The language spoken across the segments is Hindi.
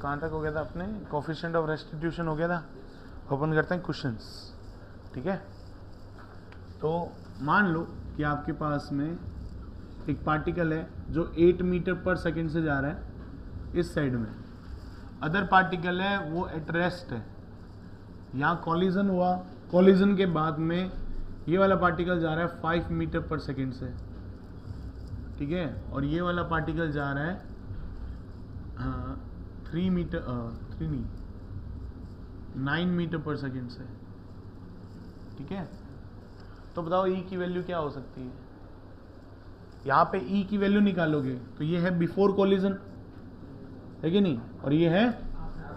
कहाँ तक हो गया था अपने, कोफिशिएंट ऑफ रेस्टिट्यूशन हो गया था। ओपन करते हैं क्वेश्चंस, ठीक है। तो मान लो कि आपके पास में एक पार्टिकल है जो 8 मीटर पर सेकंड से जा रहा है इस साइड में, अदर पार्टिकल है वो एट रेस्ट है, यहाँ कॉलिजन हुआ, कॉलिजन के बाद में ये वाला पार्टिकल जा रहा है 5 मीटर पर सेकंड से, ठीक है, और ये वाला पार्टिकल जा रहा है 3 मीटर 3 नहीं 9 मीटर पर सेकंड से, ठीक है। तो बताओ ई की वैल्यू क्या हो सकती है। यहाँ पे ई की वैल्यू निकालोगे तो ये है बिफोर कॉलिजन, है कि नहीं, और ये है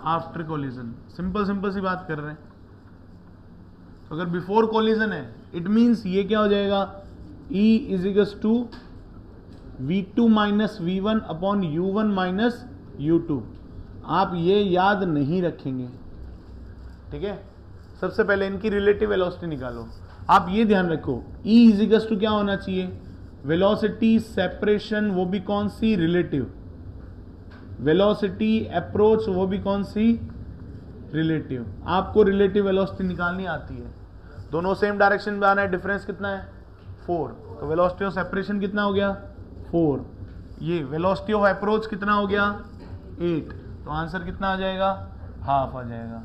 आफ्टर कॉलिजन। सिंपल सी बात कर रहे हैं। तो अगर बिफोर कॉलिजन है इट मींस ये क्या हो जाएगा, E is equals to V2 minus V1 upon U1 minus U2। आप ये याद नहीं रखेंगे, ठीक है। सबसे पहले इनकी रिलेटिव वेलोसिटी निकालो। आप ये ध्यान रखो E इज इक्वल्स टू क्या होना चाहिए, वेलोसिटी सेपरेशन वो भी कौन सी, रिलेटिव, वेलोसिटी अप्रोच वो भी कौन सी, रिलेटिव। आपको रिलेटिव वेलोसिटी निकालनी आती है, दोनों सेम डायरेक्शन में आना है, डिफरेंस कितना है 4, तो वेलोसिटी ऑफ सेपरेशन कितना हो गया 4, ये वेलोसिटी ऑफ अप्रोच कितना हो गया 8, तो आंसर कितना आ जाएगा, हाफ आ जाएगा।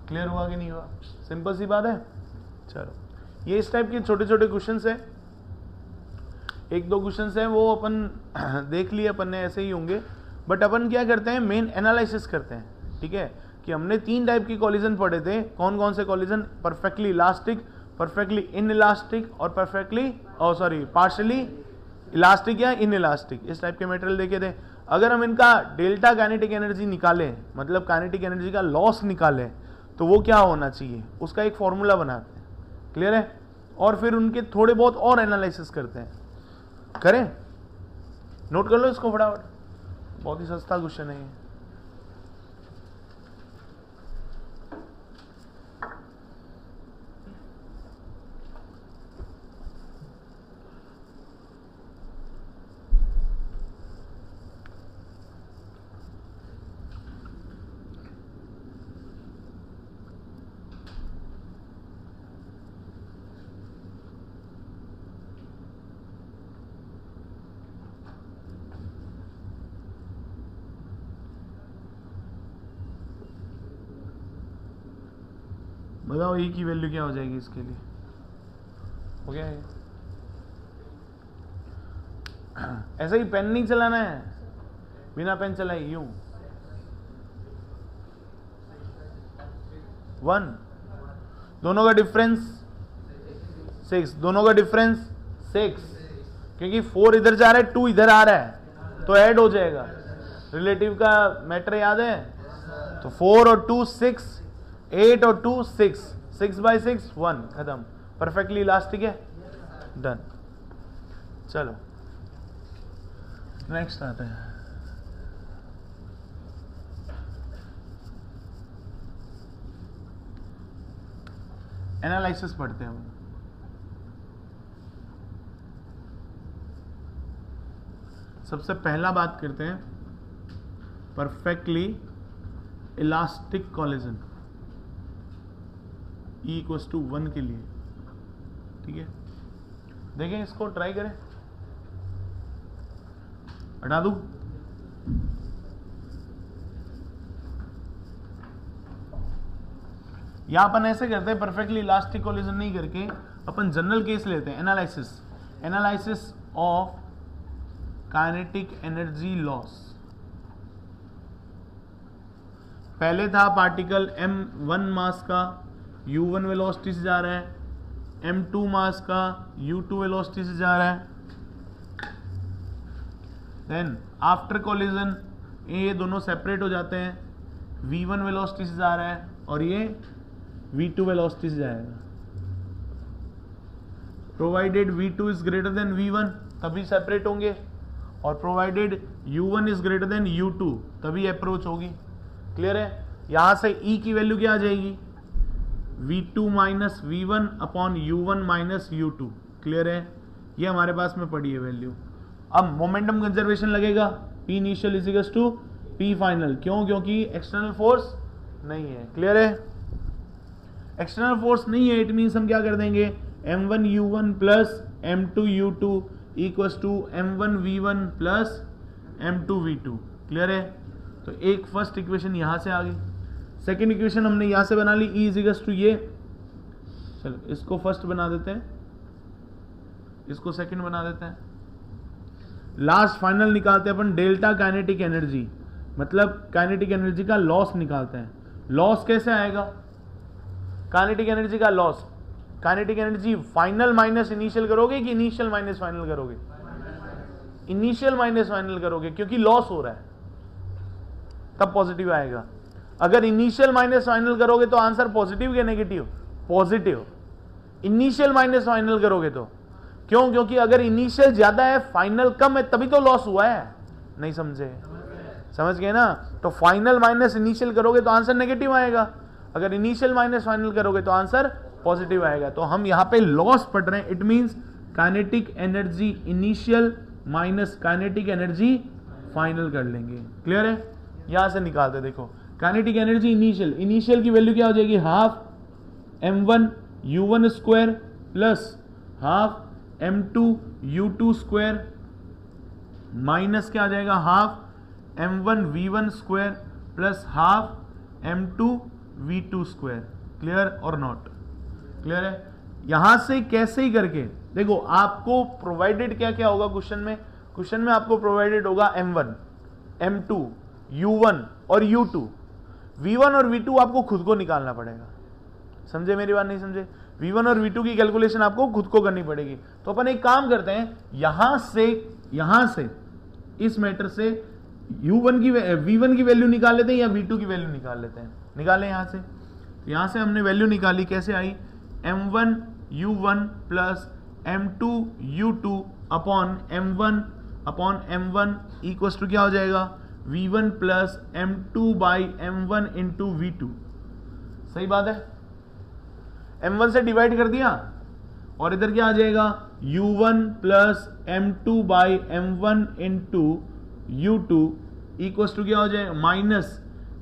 क्लियर हुआ कि नहीं हुआ, सिंपल सी बात है। चलो ये इस टाइप के छोटे छोटे क्वेश्चंस है, एक दो क्वेश्चंस है वो अपन देख लिए, अपन ने ऐसे ही होंगे, बट अपन क्या करते हैं मेन एनालिसिस करते हैं, ठीक है, कि हमने 3 टाइप की कॉलिजन पढ़े थे। कौन कौन से collision, perfectly elastic, perfectly in elastic और परफेक्टली पार्शियली इलास्टिक या इन इलास्टिक, इस टाइप के मटेरियल देखे थे। अगर हम इनका डेल्टा काइनेटिक एनर्जी निकालें, मतलब काइनेटिक एनर्जी का लॉस निकालें, तो वो क्या होना चाहिए, उसका एक फॉर्मूला बनाते हैं। क्लियर है, और फिर उनके थोड़े बहुत और एनालिसिस करते हैं। करें, नोट कर लो इसको फटाफट, बहुत ही सस्ता क्वेश्चन है ये। बताओ ई की वैल्यू क्या हो जाएगी इसके लिए, हो गया है। ऐसा ही पेन नहीं चलाना है, बिना पेन चलाए यूं 1, दोनों का डिफरेंस 6, दोनों का डिफरेंस 6, क्योंकि 4 इधर जा रहा है 2 इधर आ रहा है तो ऐड हो जाएगा। रिलेटिव का मैटर याद है, तो 4 और 2 6, 8 और 2 6, 6 बाई 6 1, खत्म, परफेक्टली इलास्टिक है, डन। चलो नेक्स्ट आते हैं। एनालिसिस पढ़ते हैं। सबसे पहला बात करते हैं perfectly elastic collision, E equals to 1 के लिए, ठीक है। देखें इसको, ट्राई करें, हटा दूं, यहां अपन ऐसे करते हैं, परफेक्टली इलास्टिक कॉलिजन नहीं करके अपन जनरल केस लेते हैं, analysis of kinetic energy loss. पहले था पार्टिकल m1 मास का u1 वेलोसिटी से जा रहा है, m2 मास का u2 वेलोसिटी से जा रहा है। देन आफ्टर कॉलिजन ये दोनों सेपरेट हो जाते हैं, v1 वेलोसिटी से जा रहा है और ये v2 वेलोसिटी से जाएगा। Provided v2 is greater than v1 तभी सेपरेट होंगे, और provided u1 is greater than u2 तभी अप्रोच होगी। क्लियर है, यहां से E की वैल्यू क्या आ जाएगी, v2 minus v1 upon u1 minus u2। Clear है, ये हमारे पास में पड़ी है वैल्यू। अब मोमेंटम कंजर्वेशन लगेगा, P initial is equals to P final. क्यों? क्योंकि एक्सटर्नल फोर्स नहीं है। क्लियर है? एक्सटर्नल फोर्स नहीं है, इट मीन्स हम क्या कर देंगे, m1u1 plus m2u2 equals to m1v1 plus m2v2। Clear है? तो एक फर्स्ट इक्वेशन यहां से आ गई। सेकेंड इक्वेशन हमने यहां से बना ली, E इक्वल्स टू ये, चलो इसको फर्स्ट बना देते हैं, इसको सेकंड बना देते हैं। लास्ट फाइनल निकालते हैं अपन डेल्टा काइनेटिक एनर्जी, मतलब काइनेटिक एनर्जी का लॉस निकालते हैं। लॉस कैसे आएगा? काइनेटिक एनर्जी का loss, kinetic energy final minus initial करोगे कि इनिशियल माइनस फाइनल करोगे? इनिशियल माइनस फाइनल करोगे, क्योंकि लॉस हो रहा है, तब पॉजिटिव आएगा। अगर इनिशियल माइनस फाइनल करोगे तो आंसर पॉजिटिव या negative? Positive. Initial minus final करोगे तो क्यों? क्योंकि अगर इनिशियल ज्यादा है फाइनल कम है, तभी तो लॉस हुआ है। नहीं समझे? समझ गए ना? तो फाइनल माइनस इनिशियल करोगे तो आंसर नेगेटिव आएगा, अगर इनिशियल माइनस फाइनल करोगे तो आंसर पॉजिटिव आएगा। तो हम यहां पे लॉस पढ़ रहे हैं, it means kinetic energy initial minus kinetic energy final कर लेंगे। क्लियर है? यहां से निकालते, देखो काइनेटिक एनर्जी इनिशियल, इनिशियल की वैल्यू क्या हो जाएगी, half m1 u1 square plus half m2 u2 square minus क्या आ जाएगा, half m1 v1 square plus half m2 v2 square. Clear और नॉट? क्लियर है? यहां से कैसे ही करके देखो, आपको प्रोवाइडेड क्या क्या होगा क्वेश्चन में, क्वेश्चन में आपको प्रोवाइडेड होगा m1 m2 u1 और u2, v1 और v2 आपको खुद को निकालना पड़ेगा। समझे मेरी बात? नहीं समझे? v1 और v2 की कैलकुलेशन आपको खुद को करनी पड़ेगी। तो अपन एक काम करते हैं, यहां से इस मैटर से v1 की वैल्यू निकाल लेते हैं या v2 की वैल्यू निकाल लेते हैं? निकालें यहां से। तो यहां से हमने वैल्यू निकाली, कैसे आई, m1 u1 plus m2 u2 upon m1 equals to क्या हो जाएगा, v1 plus m2 by m1 into v2। सही बात है? m1 से डिवाइड कर दिया और इधर क्या आ जाएगा, u1 plus m2 by m1 into u2 equals to क्या हो जाएगा, minus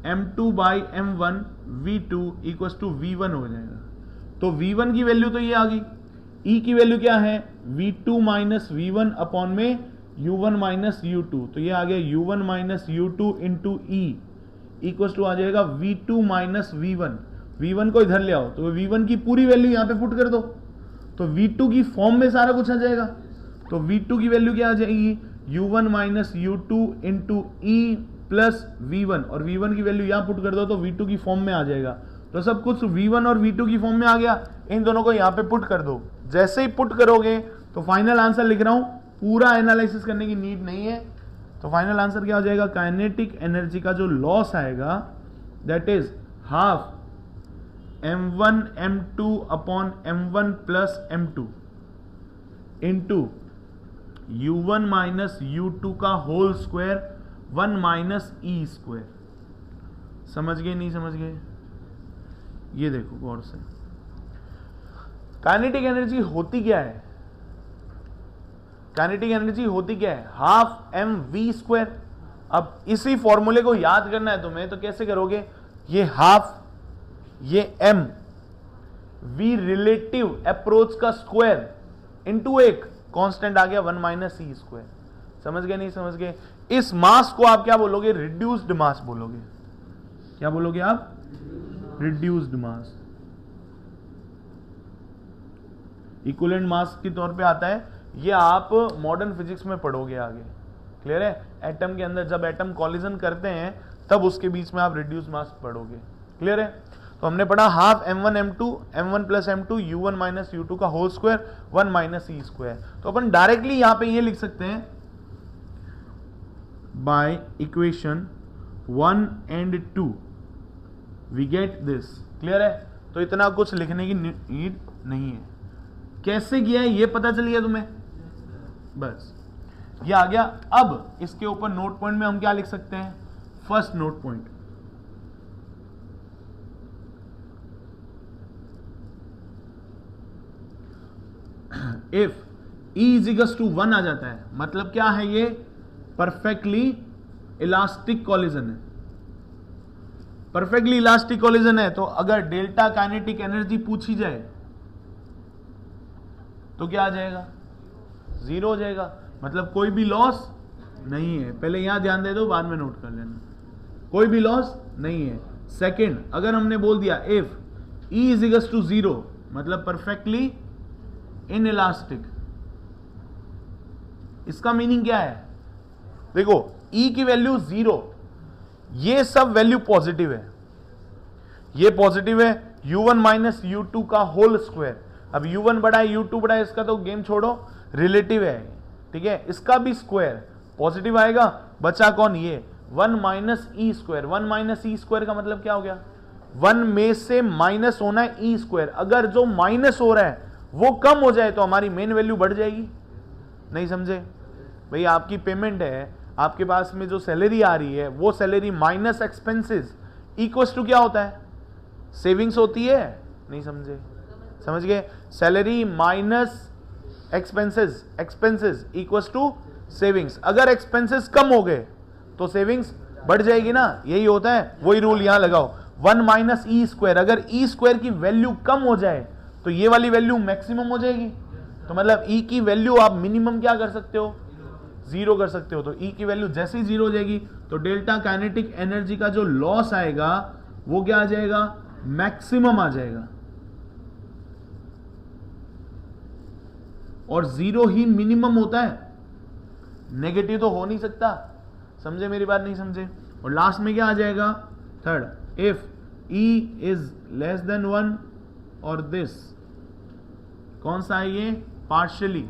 m2 by m1 v2 equals to v1 हो जाएगा। तो v1 की वैल्यू तो ये आ गई, e की वैल्यू क्या है, v2 माइनस v1 अपॉन में u1 माइनस u2, तो ये आ गया u1 minus u2 into E equals to आ जाएगा v2 माइनस v1। v1 को इधर ले आओ तो v1 की पूरी वैल्यू यहां पे पुट कर दो, तो v2 की फॉर्म में सारा कुछ आ जाएगा। तो v2 की वैल्यू क्या आ जाएगी, u1 minus u2 into E plus v1, और v1 की वैल्यू यहां पुट कर दो तो v2 की फॉर्म में आ जाएगा। तो सब कुछ v1 और v2 की फॉर्म में आ गया, इन दोनों को यहां पे पुट कर दो। जैसे ही पुट करोगे तो फाइनल आंसर लिख रहा हूं, पूरा एनालिसिस करने की नीड नहीं है। तो फाइनल आंसर क्या हो जाएगा, काइनेटिक एनर्जी का जो लॉस आएगा that is half m1 m2 upon m1 plus m2 into u1 minus u2 का whole square 1 minus E square. समझ गए? नहीं समझ गए? ये देखो गौर से, काइनेटिक एनर्जी होती क्या है, काइनेटिक एनर्जी होती क्या है, हाफ एम वी स्क्वायर। अब इसी फॉर्मूले को याद करना है तुम्हें, तो कैसे करोगे, ये हाफ, ये m, v रिलेटिव अप्रोच का स्क्वायर इनटू एक कांस्टेंट आ गया 1 माइनस ई स्क्वायर। समझ गए? नहीं समझ गए? इस मास को आप क्या बोलोगे, रिड्यूस्ड मास बोलोगे। क्या बोलोगे आप, रिड्यूस्ड मास। इक्विवेलेंट मास के तौर पे आता है, ये आप मॉडर्न फिजिक्स में पढ़ोगे आगे। क्लियर है? एटम के अंदर जब एटम कॉलिजन करते हैं तब उसके बीच में आप रिड्यूस मास पढ़ोगे। क्लियर है? तो हमने पढ़ा half m1 m1 plus m2 u1 minus u2 का whole square 1 minus E square. तो अपन डायरेक्टली यहां पे ये लिख सकते हैं, by equation 1 and 2 we get this. Clear है? तो इतना कुछ लिखने की नीड नहीं है। कैसे किया है ये पता चल गया तुम्हें, बस ये आ गया। अब इसके ऊपर नोट पॉइंट में हम क्या लिख सकते हैं, first note point, if E is equals to 1 आ जाता है, मतलब क्या है, ये परफेक्टली इलास्टिक कॉलिजन है, परफेक्टली इलास्टिक कॉलिजन है, तो अगर डेल्टा काइनेटिक एनर्जी पूछी जाए तो क्या आ जाएगा? जीरो हो जाएगा, मतलब कोई भी लॉस नहीं है। पहले यहां ध्यान दे दो, बाद में नोट कर लेना, कोई भी लॉस नहीं है। सेकंड, अगर हमने बोल दिया if E is equals to zero, मतलब परफेक्टली इन इलास्टिक, इसका मीनिंग क्या है? देखो E की वैल्यू जीरो, ये सब वैल्यू पॉजिटिव है, ये पॉजिटिव है, u1 माइनस u2 का होल स्क्वायर। अब u1 बड़ा है u2 बड़ा है, इसका तो गेम छोड़ो, रिलेटिव है, ठीक है, इसका भी स्क्वायर पॉजिटिव आएगा, बचा कौन? ये 1 minus E square. 1 minus E square का मतलब क्या हो गया? 1 में से माइनस होना है ई स्क्वायर, अगर जो माइनस हो रहा है वो कम हो जाए तो हमारी मेन वैल्यू बढ़ जाएगी। नहीं समझे भाई? आपकी पेमेंट है, आपके पास में जो सैलरी आ रही है, वो salary minus expenses equals to क्या होता है? सेविंग्स होती है। नहीं समझे? समझ गए? Salary minus expenses, expenses equals to savings. अगर एक्सपेंसेस कम हो गए तो सेविंग्स बढ़ जाएगी ना, यही होता है। वही रूल यहां लगाओ, 1 माइनस ई स्क्वायर, अगर ई स्क्वायर की वैल्यू कम हो जाए तो ये वाली वैल्यू मैक्सिमम हो जाएगी। तो मतलब ई की वैल्यू आप मिनिमम क्या कर सकते हो? जीरो कर सकते हो। तो ई की वैल्यू जैसे ही जीरो हो जाएगी तो डेल्टा काइनेटिक एनर्जी का जो लॉस आएगा वो क्या आ जाएगा? मैक्सिमम आ जाएगा। और जीरो ही मिनिमम होता है, नेगेटिव तो हो नहीं सकता। समझे मेरी बात? नहीं समझे? और लास्ट में क्या आ जाएगा? Third, if E is less than 1 और दिस, कौन सा है ये? पार्शियली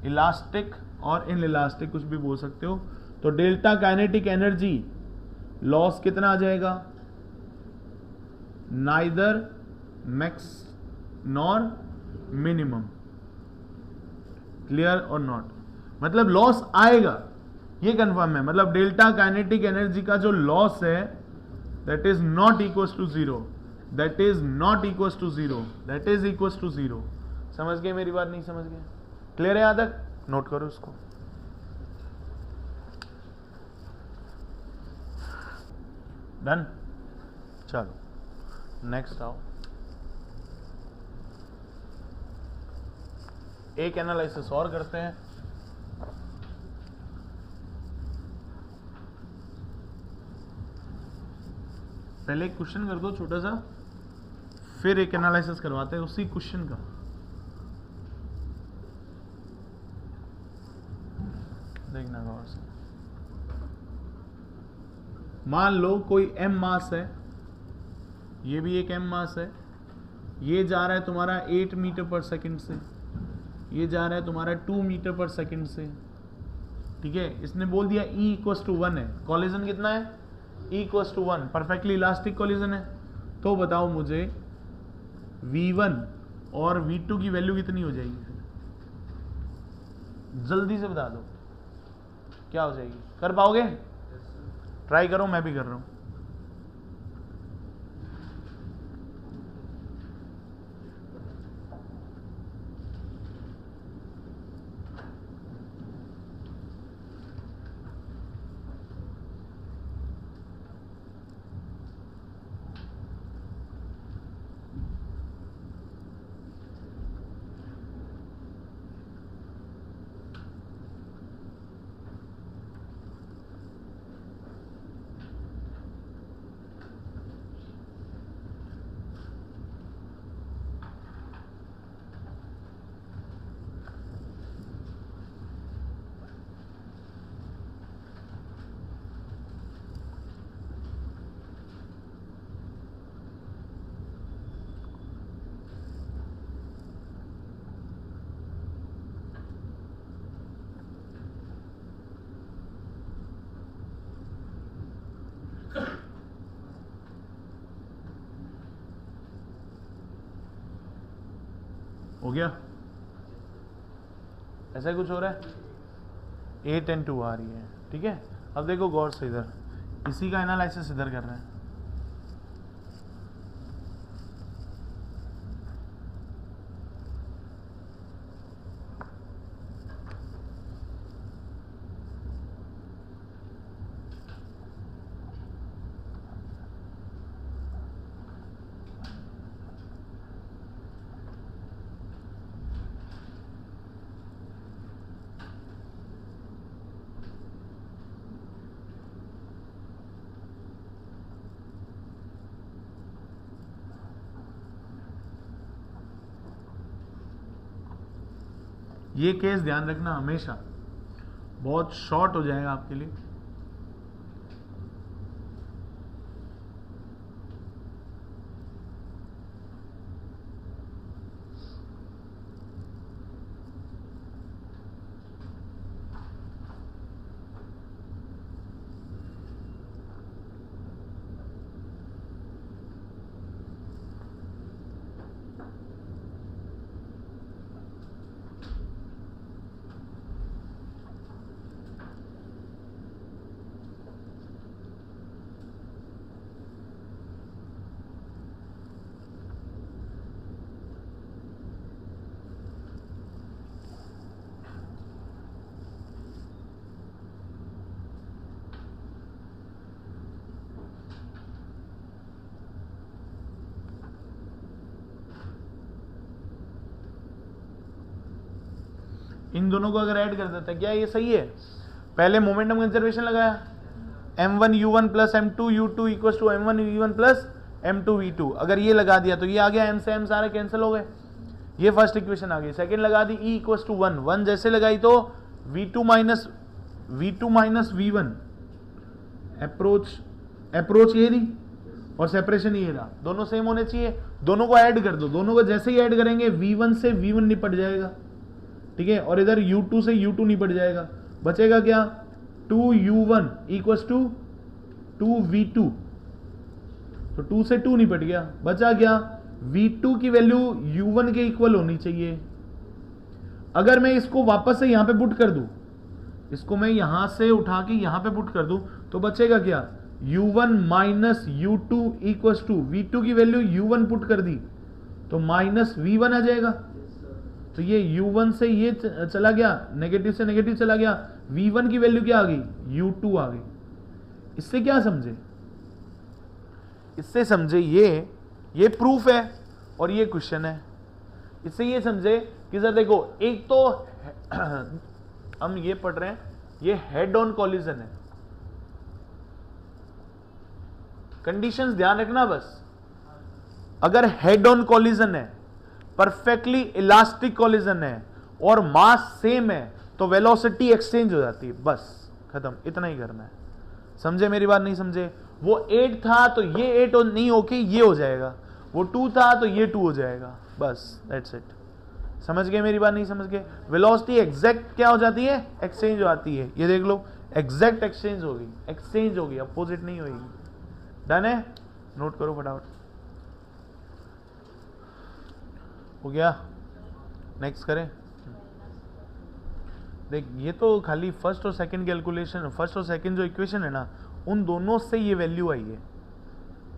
इलास्टिक और इन इलास्टिक, कुछ भी बोल सकते हो। तो डेल्टा काइनेटिक एनर्जी लॉस कितना आ जाएगा? Neither max nor minimum. Clear और नॉट? मतलब लॉस आएगा, ये कंफर्म है। मतलब डेल्टा काइनेटिक एनर्जी का जो लॉस है that is not equals to zero, that is not equals to zero, that is equals to zero. समझ गए मेरी बात? नहीं समझ गए? क्लियर है यहां तक? नोट करो इसको। डन? चलो नेक्स्ट आओ, एक एनालिसिस और करते हैं। पहले एक क्वेश्चन कर दो छोटा सा, फिर एक एनालिसिस करवाते हैं उसी क्वेश्चन का। देखना गौर से। मान लो कोई m मास है, ये भी एक m मास है, ये जा रहा है तुम्हारा 8 मीटर पर सेकंड से, ये जा रहा है तुम्हारा 2 मीटर पर सेकंड से, ठीक है। इसने बोल दिया E इक्वल्स टू 1 है, कॉलिजन कितना है? E equals to 1, perfectly elastic collision है। तो बताओ मुझे V1 और V2 की वैल्यू कितनी हो जाएगी? फिर जल्दी से बता दो, क्या हो जाएगी? कर पाओगे? ट्राई करो, मैं भी कर रहा हूं। हो गया? ऐसा कुछ हो रहा है? 8 and 2 आ रही है, ठीक है। अब देखो गौर से, इधर इसी का एनालिसिस इधर कर रहे हैं। ये केस ध्यान रखना हमेशा, बहुत शॉर्ट हो जाएगा आपके लिए। इन दोनों को अगर ऐड कर देता है, क्या ये सही है? पहले मोमेंटम कंजर्वेशन लगाया, m1u1 plus m2u2 equal to m1v1 plus m2v2। अगर ये लगा दिया तो ये आ गया, m से m सारे कैंसिल हो गए, ये फर्स्ट इक्वेशन आ गई। सेकंड लगा दी e इक्वल टू 1, 1 जैसे लगाई तो v2 माइनस v1, अप्रोच ये थी और सेपरेशन ये रहा, दोनों सेम होने चाहिए। दोनों को ऐड कर दो, दोनों को जैसे ही ऐड करेंगे v1 से v1 निपट जाएगा, ठीक है, और इधर u2 से u2 निपट जाएगा, बचेगा क्या? 2u1 इक्वल टू 2v2, तो 2 से 2 निपट गया, बचा क्या? v2 की वैल्यू u1 के इक्वल होनी चाहिए। अगर मैं इसको वापस से यहां पे पुट कर दूं, इसको मैं यहां से उठा के यहां पे पुट कर दूं, तो बचेगा क्या? u1 minus u2 equal to v2 की वैल्यू u1 पुट कर दी तो माइनस v1 आ जाएगा। तो ये u1 से ये चला गया, नेगेटिव से नेगेटिव चला गया, v1 की वैल्यू क्या आ गई? u2 आ गई। इससे क्या समझे? इससे समझे ये प्रूफ है और ये क्वेश्चन है। इससे ये समझे कि सर देखो, एक तो हम ये पढ़ रहे हैं, ये हेड ऑन कॉलिजन है। कंडीशंस ध्यान रखना बस। अगर हेड ऑन कॉलिजन है, परफेक्टली इलास्टिक कॉलिजन है और मास सेम है, तो वेलोसिटी एक्सचेंज हो जाती है, बस खत्म, इतना ही करना है। समझे मेरी बात? नहीं समझे? वो 8 था तो ये 8 नहीं होके ये हो जाएगा, वो 2 था तो ये 2 हो जाएगा, बस दैट्स इट। समझ गए मेरी बात? नहीं समझ गए? वेलोसिटी एग्जैक्ट क्या हो जाती है? एक्सचेंज हो जाती है। ये देख लो, एग्जैक्ट एक्सचेंज होगी, अपोजिट नहीं होगी। डन है? नोट करो फटाफट। हो गया? नेक्स्ट करें। देख, ये तो खाली फर्स्ट और सेकंड कैलकुलेशन, फर्स्ट और सेकंड जो इक्वेशन है ना, उन दोनों से ये वैल्यू आई है,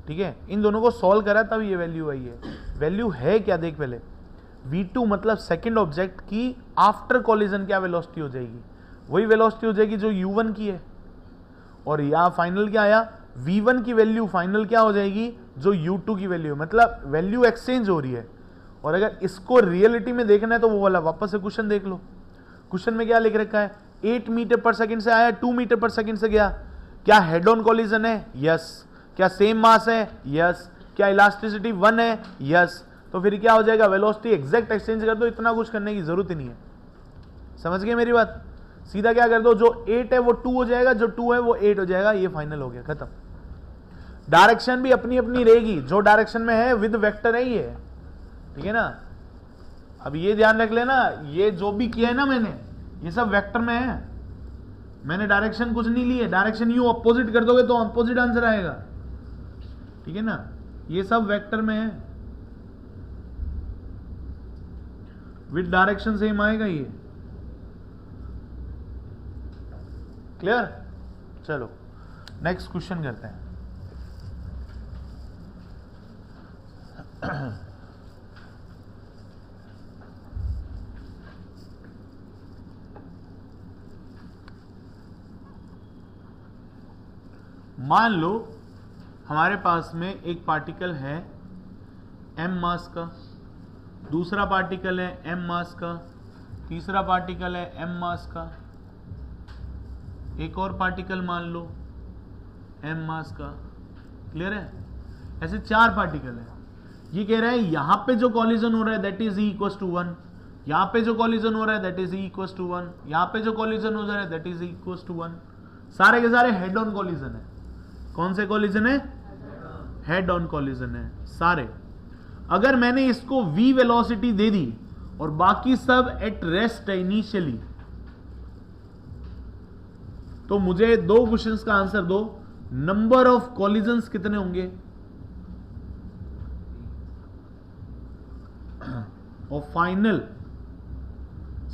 ठीक है। इन दोनों को सॉल्व करा तब ये वैल्यू आई है। वैल्यू है क्या? देख पहले, v2 मतलब सेकंड ऑब्जेक्ट की आफ्टर कॉलिजन क्या वेलोसिटी हो जाएगी? वही वेलोसिटी हो जाएगी जो u1 की है। और यहाँ फाइनल क्या आया? v1 की वैल्यू फाइनल क्या हो जाएगी? जो u2 की वैल्यू, मतलब वैल्यू एक्सचेंज हो रही है। और अगर इसको रियलिटी में देखना है तो वो वाला वापस से क्वेश्चन देख लो। क्वेश्चन में क्या लिख रखा है? 8 मीटर पर सेकंड से आया, 2 मीटर पर सेकंड से गया। क्या हेड ऑन कॉलिजन है? यस। क्या सेम मास है? यस। क्या इलास्टिसिटी 1 है? यस। तो फिर क्या हो जाएगा? वेलोसिटी एग्जैक्ट एक्सचेंज कर दो, इतना कुछ करने की जरूरत ही नहीं है। समझ गए मेरी बात? सीधा क्या कर दो, जो 8 है वो 2 हो जाएगा, जो 2 है वो 8 हो जाएगा, ये फाइनल हो गया, खत्म। डायरेक्शन भी अपनी अपनी रहेगी, जो डायरेक्शन में है विद वेक्टर है ये, ठीक है ना। अब ये ध्यान रख लेना, ये जो भी किया है ना मैंने, ये सब वेक्टर में है। मैंने डायरेक्शन कुछ नहीं ली है। डायरेक्शन यू अपोजिट कर दोगे तो अपोजिट आंसर आएगा, ठीक है ना। ये सब वेक्टर में है, विद डायरेक्शन सेम आएगा ये। क्लियर? चलो नेक्स्ट क्वेश्चन करते हैं। मान लो हमारे पास में एक पार्टिकल है m मास का, दूसरा पार्टिकल है m मास का, तीसरा पार्टिकल है m मास का, एक और पार्टिकल मान लो m मास का। क्लियर है? ऐसे 4 पार्टिकल है। ये कह रहा है यहां पे जो कॉलिजन हो रहा है दैट इज E = 1, यहां पे जो कॉलिजन हो रहा है दैट इज इक्वल टू 1, यहां पे जो कॉलिजन हो रहा है दैट इज इक्वल टू 1। सारे के सारे हेड ऑन कॉलिजन है। कौन से कॉलिजन है? हेड ऑन कॉलिजन है सारे। अगर मैंने इसको v वेलोसिटी दे दी और बाकी सब एट रेस्ट है इनिशियली, तो मुझे दो क्वेश्चंस का आंसर दो। नंबर ऑफ कॉलिजन्स कितने होंगे और फाइनल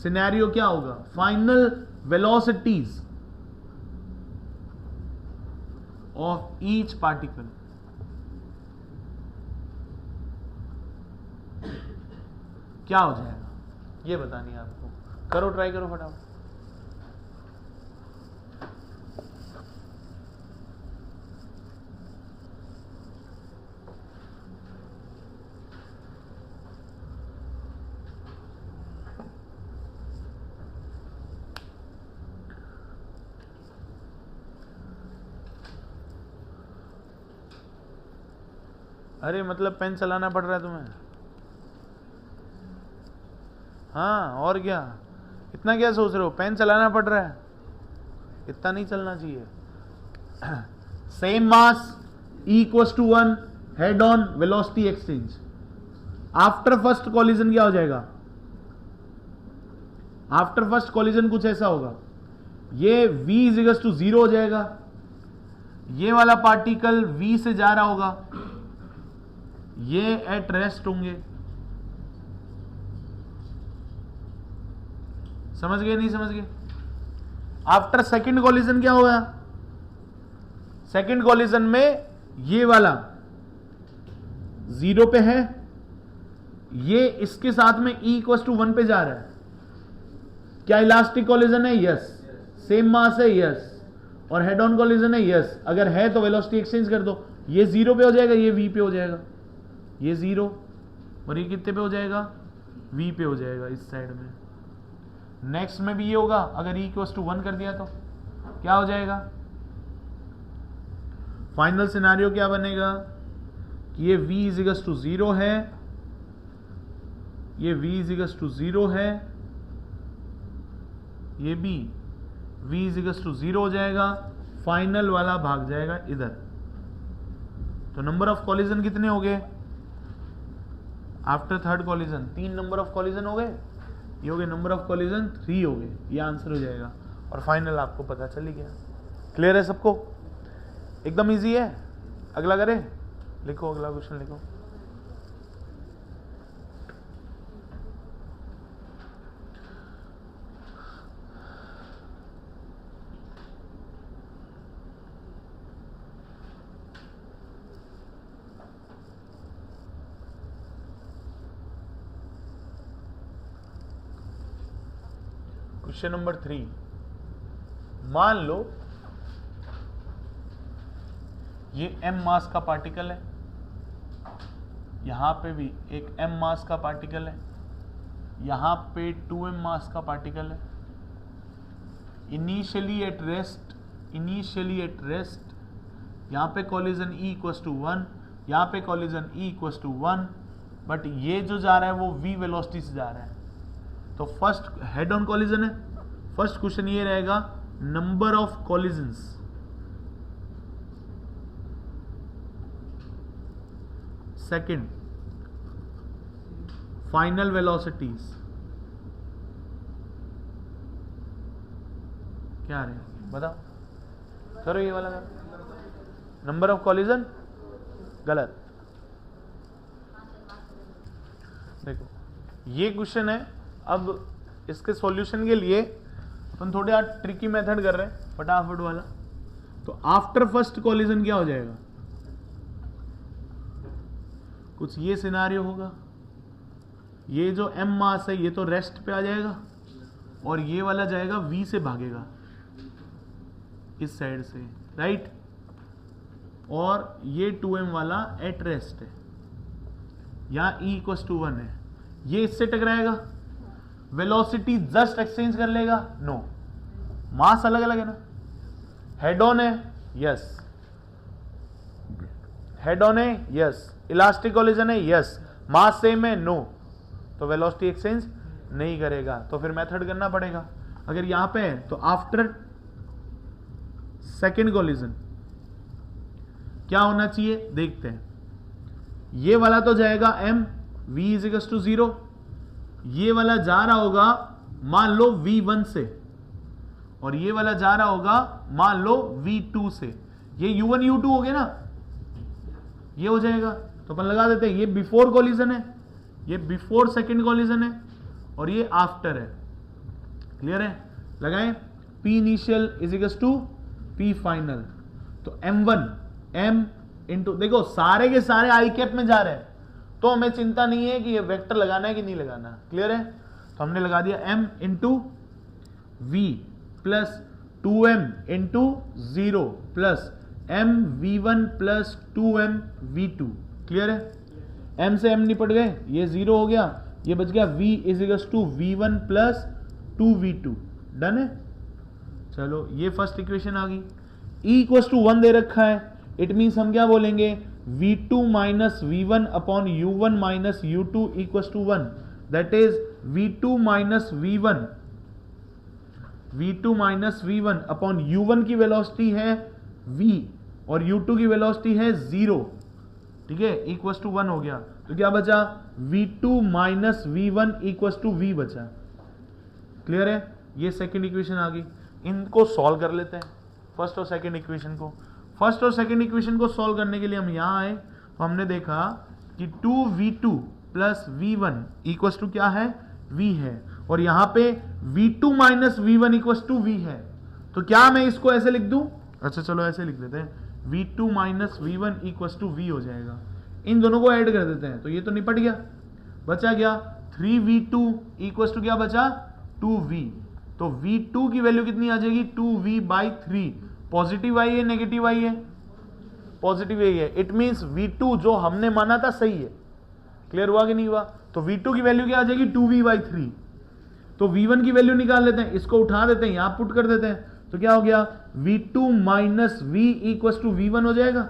सिनेरियो क्या होगा? Final velocities of each particle. क्या हो जाएगा ये बतानी है आपको। करो, ट्राई करो फटाफट। अरे मतलब पेन चलाना पड़ रहा है तुम्हें? हाँ और क्या, इतना क्या सोच रहे हो? पेन चलाना पड़ रहा है, इतना नहीं चलना चाहिए। Same mass equals to 1, head on velocity exchange. After first collision क्या हो जाएगा? आफ्टर फर्स्ट कॉलिजन कुछ ऐसा होगा, ये v इज टू 0 हो जाएगा, ये वाला पार्टिकल v से जा रहा होगा, ये एट रेस्ट होंगे। समझ गए नहीं समझ गए? आफ्टर सेकंड कॉलिजन क्या होगा? सेकंड कॉलिजन में ये वाला 0 पे है, ये इसके साथ में e इक्वल टू 1 पे जा रहा है। क्या इलास्टिक कॉलिजन है? यस। सेम मास है? यस। और हेड ऑन कॉलिजन है? यस। अगर है तो वेलोसिटी एक्सचेंज कर दो, ये 0 पे हो जाएगा, ये v पे हो जाएगा, ये 0 और ये कितने पे हो जाएगा? v पे हो जाएगा इस साइड में। नेक्स्ट में भी ये होगा, अगर e इक्वल टू 1 कर दिया तो क्या हो जाएगा? फाइनल सिनेरियो क्या बनेगा कि ये v इज टू 0 है, ये v इज टू 0 है, ये भी v इज टू 0 हो जाएगा, फाइनल वाला भाग जाएगा इधर। तो नंबर ऑफ कॉलिजन कितने हो गए after third collision? 3 number of collision हो गए। ये हो गए नंबर ऑफ कॉलिजन 3 हो गए, ये आंसर हो जाएगा और फाइनल आपको पता चल ही गया। क्लियर है सबको? एकदम इजी है। अगला करें, लिखो अगला क्वेश्चन लिखो। क्वेश्चन नंबर 3, मान लो ये m मास का पार्टिकल है, यहां पे भी एक m मास का पार्टिकल है, यहां पे 2m मास का पार्टिकल है। इनिशियली एट रेस्ट यहां पे कॉलिजन e इक्वल्स टू 1, यहां पे collision e equals to 1, but ये जो जा रहा है वो v वेलोसिटी से जा रहा है। तो फर्स्ट हेड ऑन कॉलिजन है। फर्स्ट क्वेश्चन ये रहेगा, number of collisions. Second, final velocities क्या आ रहे हैं बताओ। करो ये वाला। नंबर ऑफ कॉलिजन गलत। देखो ये क्वेश्चन है, अब इसके सॉल्यूशन के लिए अपन थोड़ा ट्रिकी मेथड कर रहे हैं, फटाफट वाला। तो आफ्टर फर्स्ट कॉलिजन क्या हो जाएगा? कुछ ये सिनारियो होगा, ये जो m मास है ये तो रेस्ट पे आ जाएगा और ये वाला जाएगा v से भागेगा इस साइड से, राइट। और ये 2m वाला एट रेस्ट है, यहां e इक्वल टू 1 है, ये इससे टकराएगा, वेलोसिटी जस्ट एक्सचेंज कर लेगा? नो, मास अलग अलग है ना। हेड ऑन है? यस। हेड ऑन है? यस। इलास्टिक कॉलिजन है? यस। मास सेम है? नो। तो वेलोसिटी एक्सचेंज नहीं करेगा, तो फिर मेथड करना पड़ेगा। अगर यहां पे है तो आफ्टर सेकेंड कोलिजन क्या होना चाहिए देखते हैं। ये वाला तो जाएगा m v is equal to 0, ये वाला जा रहा होगा मान लो v1 से, और ये वाला जा रहा होगा मान लो v2 से। ये u1 u2 हो गया ना, ये हो जाएगा। तो अपन लगा देते हैं ये बिफोर कोलिजन है, ये बिफोर सेकेंड कोलिजन है, और ये आफ्टर है। क्लियर है? लगाएं p initial is equal to p final. तो m1 m इंटू, देखो सारे के सारे आई कैप में जा रहे हैं, तो हमें चिंता नहीं है कि ये वेक्टर लगाना है कि नहीं लगाना। क्लियर है? तो हमने लगा दिया m into v plus 2m into 0 plus m v1 plus 2m v2। Clear है? m से m निपट गए, ये 0 हो गया, ये बच गया v is equal to v1 plus 2v2। Done है? चलो ये फर्स्ट इक्वेशन आ गई। e इक्वल टू 1 दे रखा है, इट मीन्स हम क्या बोलेंगे v2 minus v1 upon u1 minus u2 equal to 1, that is v2 minus v1 upon u1 की वेलोसिटी है v और u2 की वेलोसिटी है 0। ठीक है? इक्वल टू 1 हो गया, तो क्या बचा v2 minus v1 equal to v बचा। क्लियर है? ये सेकेंड इक्वेशन आ गई। इनको सॉल्व कर लेते हैं, फर्स्ट और सेकेंड इक्वेशन को। फर्स्ट और सेकेंड इक्वेशन को सॉल्व करने के लिए हम यहां आए, तो हमने देखा कि 2v2 plus v1 equal to क्या है v है, और यहां पे v2 minus v1 equal to v है। तो क्या मैं इसको ऐसे लिख दूं? अच्छा चलो ऐसे लिख देते हैं, v2 minus v1 equal to v हो जाएगा। इन दोनों को ऐड कर देते हैं, तो ये तो निपट गया। बचा गया 3v2 इक्वल टू क्या बचा 2v। तो v2 की वैल्यू कितनी आ जाएगी 2v/3। पॉजिटिव आई है नेगेटिव आई है? पॉजिटिव आई है। इट मींस v2 जो हमने माना था सही है। क्लियर हुआ कि नहीं हुआ? तो v2 की वैल्यू क्या आ जाएगी 2v/3। तो v1 की वैल्यू निकाल लेते हैं, इसको उठा देते हैं, यहां पुट कर देते हैं, तो क्या हो गया v2 minus v equal to v1 हो जाएगा।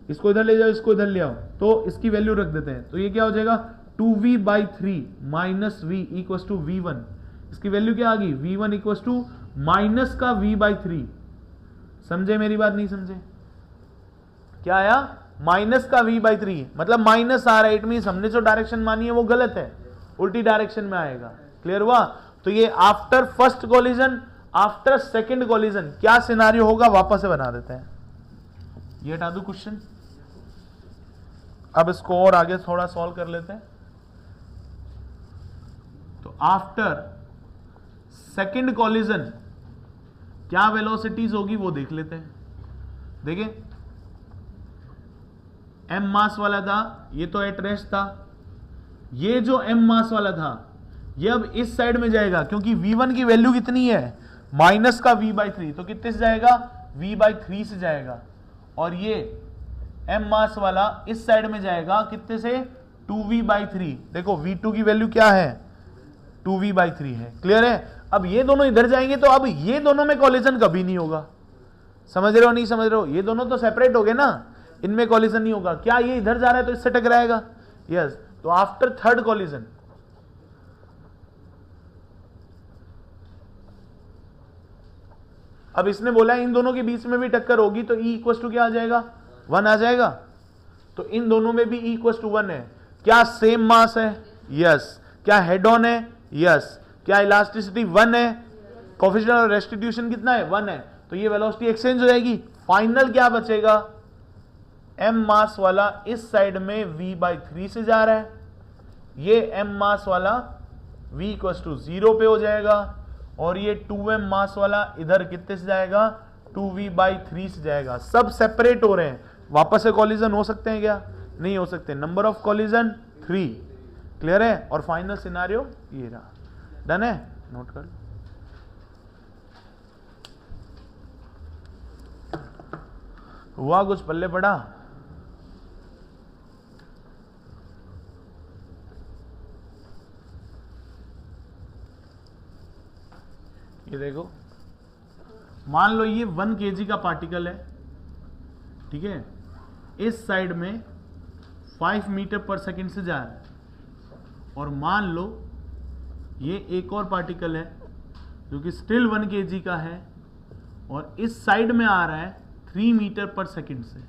इसको इधर ले जाओ, इसको इधर ले आओ, तो इसकी वैल्यू रख देते हैं, तो ये क्या हो जाएगा 2v/3 minus v equal to v1। इसकी वैल्यू क्या आ गई v1 इक्वल टू माइनस का v/3। समझे मेरी बात? नहीं समझे? क्या आया माइनस का v/3, मतलब माइनस आ रहा है, इट मींस हमने जो डायरेक्शन मानी है वो गलत है, उल्टी डायरेक्शन में आएगा। क्लियर हुआ? तो ये after first collision, after second collision क्या सिनारियो होगा वापस से बना देते हैं। ये हटा दो क्वेश्चन, अब इसको और आगे थोड़ा सॉल्व कर लेते हैं। तो आफ्टर सेकंड कोलिजन क्या वेलोसिटीज होगी वो देख लेते हैं। देखिए m मास वाला था, ये तो एट रेस्ट था। ये जो m मास वाला था ये अब इस साइड में जाएगा, क्योंकि v1 की वैल्यू कितनी है माइनस का v/3, तो कितने से जाएगा v/3 से जाएगा। और ये m मास वाला इस साइड में जाएगा कितने से 2v/3। देखो v2 की वैल्यू क्या है 2v/3 है। क्लियर है? अब ये दोनों इधर जाएंगे, तो अब ये दोनों में कॉलिजन कभी नहीं होगा। समझ रहे हो नहीं समझ रहे हो? ये दोनों तो सेपरेट हो गए ना, इनमें कॉलिजन नहीं होगा। क्या ये इधर जा रहा है तो इससे टकराएगा? यस। तो आफ्टर थर्ड कॉलिजन अब इसने बोला इन दोनों के बीच में भी टक्कर होगी, तो E इक्वल टू क्या आ जाएगा 1 आ जाएगा। तो इन दोनों में भी E इक्वल टू 1 है। क्या सेम मास है? यस। क्या हेड ऑन है? यस। क्या इलास्टिसिटी 1 है? कोएफिशिएंट ऑफ रेस्टिट्यूशन कितना है 1 है। तो ये वेलोसिटी एक्सचेंज हो जाएगी। फाइनल क्या बचेगा m मास वाला इस साइड में v/3 से जा रहा है, ये m मास वाला v इक्वल टू 0 पे हो जाएगा, और ये 2m मास वाला इधर कितने से जाएगा 2v/3 से जाएगा। सब सेपरेट हो रहे हैं। वापस से कॉलिजन हो सकते हैं क्या? नहीं हो सकते। Number of collision 3। क्लियर है? और फाइनल सिनारियो ये रहा। डन है? नोट कर लो। हुआ कुछ पल्ले पड़ा? ये देखो, मान लो ये 1 kg का पार्टिकल है, ठीक है, इस साइड में 5 मीटर पर सेकंड से जा रहा है, और मान लो ये एक और पार्टिकल है जो कि स्टिल 1 kg का है और इस साइड में आ रहा है 3 मीटर पर सेकंड से।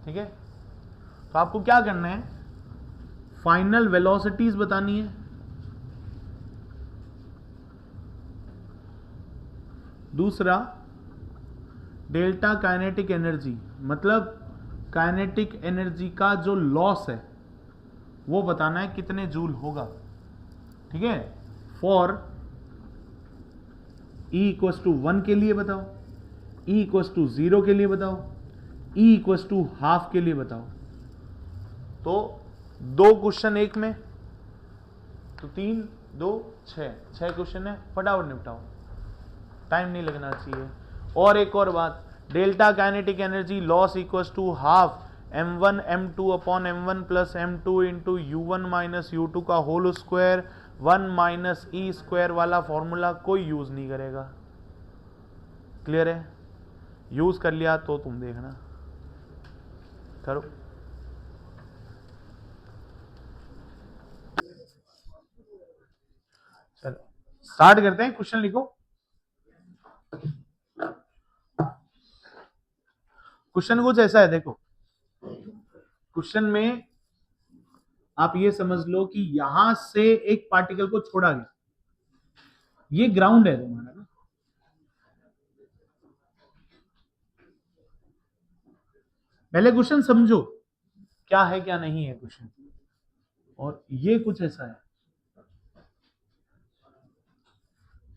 ठीक है, तो आपको क्या करना है, फाइनल वेलोसिटीज बतानी है, दूसरा डेल्टा काइनेटिक एनर्जी, मतलब काइनेटिक एनर्जी का जो लॉस है वो बताना है कितने जूल होगा। ठीक है, फॉर E इक्वस टू 1 के लिए बताओ, E इक्वस टू 0 के लिए बताओ, E इक्वस टू हाफ के लिए बताओ। तो 2 क्वेश्चन एक में, तो 3 2 6 क्वेश्चन है, फटाफट निपटाओ, टाइम नहीं लगना चाहिए। और एक और बात, delta kinetic energy loss equals to half m1 m2 upon m1 plus m2 into u1 minus u2 का whole square 1 minus E square वाला फॉर्मूला कोई यूज नहीं करेगा। क्लियर है? यूज कर लिया तो तुम देखना, करो। चलो स्टार्ट करते हैं, क्वेश्चन लिखो। क्वेश्चन कुछ ऐसा है, देखो क्वेश्चन में आप ये समझ लो कि यहां से एक पार्टिकल को छोड़ा गया, ये ग्राउंड है तुम्हारा ना, पहले क्वेश्चन समझो क्या है क्या नहीं है क्वेश्चन। और ये कुछ ऐसा है,